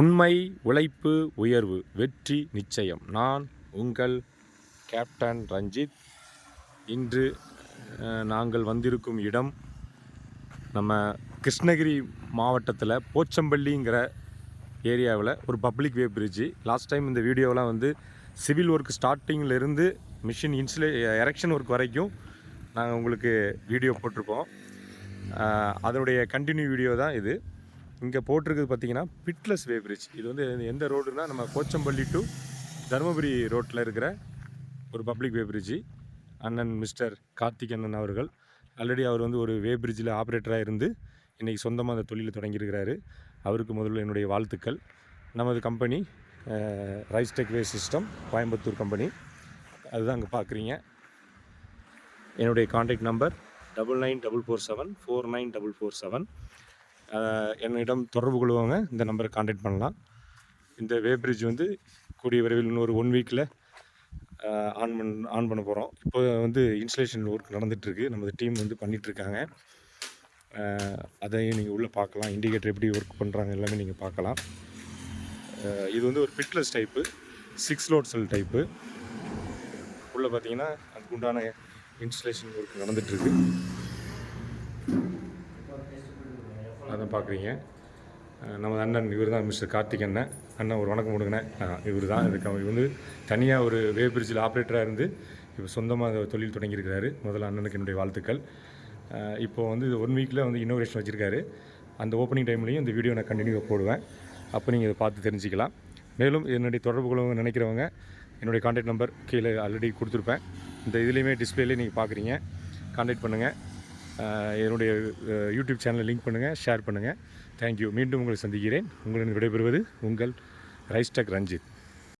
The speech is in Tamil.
உண்மை, உழைப்பு, உயர்வு, வெற்றி நிச்சயம். நான் உங்கள் கேப்டன் ரஞ்சித். இன்று நாங்கள் வந்திருக்கும் இடம் நம்ம கிருஷ்ணகிரி மாவட்டத்தில் போச்சம்பள்ளிங்கிற ஏரியாவில் ஒரு public way bridge. Last time இந்த வீடியோவெலாம் வந்து சிவில் ஒர்க் ஸ்டார்டிங்கிலேருந்து மிஷின் எரெக்ஷன் ஒர்க் வரைக்கும் நாங்கள் உங்களுக்கு வீடியோ போட்டிருப்போம். அதனுடைய கண்டினியூ வீடியோ தான் இது. இங்கே போட்டிருக்குது பார்த்தீங்கன்னா பிட்லெஸ் வே பிரிட்ஜ். இது வந்து எந்த ரோடுனா நம்ம போச்சம்பள்ளி டு தருமபுரி ரோட்டில் இருக்கிற ஒரு பப்ளிக் வே பிரிட்ஜு. அண்ணன் மிஸ்டர் கார்த்திக் அண்ணன் அவர்கள் ஆல்ரெடி அவர் வந்து ஒரு வே பிரிட்ஜில் ஆப்ரேட்டராக இருந்து இன்றைக்கி சொந்தமாக அந்த தொழிலை தொடங்கியிருக்கிறாரு. அவருக்கு முதல்ல என்னுடைய வாழ்த்துக்கள். நமது கம்பெனி ரைஸ்டெக் வே சிஸ்டம் கோயம்புத்தூர் கம்பெனி, அதுதான் அங்கே பார்க்குறீங்க. என்னுடைய கான்டாக்ட் நம்பர் 9944749447. என்னிடம் தொடர்பு கொள்வாங்க, இந்த நம்பரை கான்டாக்ட் பண்ணலாம். இந்த வே பிரிட்ஜ் வந்து கூடிய விரைவில் இன்னொரு 1 வீக்கில் ஆன் பண்ண போகிறோம். இப்போ வந்து இன்ஸ்டலேஷன் ஒர்க் நடந்துகிட்ருக்கு. நமது டீம் வந்து பண்ணிகிட்ருக்காங்க. அதையும் நீங்கள் உள்ளே பார்க்கலாம். இண்டிகேட்டர் எப்படி ஒர்க் பண்ணுறாங்க எல்லாமே நீங்கள் பார்க்கலாம். இது வந்து ஒரு பிட்லெஸ் டைப்பு, 6 லோட் செல் டைப்பு. உள்ளே பார்த்தீங்கன்னா அதுக்கு உண்டான இன்ஸ்டலேஷன் ஒர்க் நடந்துகிட்ருக்கு. அதான் பார்க்குறீங்க. நமது அண்ணன் இவர் தான் மிஸ்டர் கார்த்திக் அண்ணன். அண்ணன் ஒரு வணக்கம் கொடுங்கண்ணே. இவர் தான் இதுக்கு அவர் வந்து தனியாக ஒரு வே பிரிட்ஜில் ஆப்ரேட்டராக இருந்து இப்போ சொந்தமாக தொழில் தொடங்கியிருக்கிறாரு. முதல்ல அண்ணனுக்கு என்னுடைய வாழ்த்துக்கள். இப்போது வந்து 1 வீக்கில் வந்து இன்னோவேஷன் வச்சுருக்காரு. அந்த ஓப்பனிங் டைம்லேயும் இந்த வீடியோ நான் கண்டினியூவாக போடுவேன். அப்போ நீங்கள் இதை பார்த்து தெரிஞ்சிக்கலாம். மேலும் என்னுடைய தொடர்பு கொள்ள நினைக்கிறவங்க என்னுடைய கான்டாக்ட் நம்பர் கீழே ஆல்ரெடி கொடுத்துருப்பேன். இந்த இதுலேயுமே டிஸ்பிளேலேயே நீங்கள் பார்க்குறீங்க. கான்டாக்ட் பண்ணுங்கள். என்னுடைய யூடியூப் சேனலை லிங்க் பண்ணுங்கள், ஷேர் பண்ணுங்கள். தேங்க்யூ. மீண்டும் உங்களை சந்திக்கிறேன். உங்களிடம் விடைபெறுவது உங்கள் ரைஸ்டெக் ரஞ்சித்.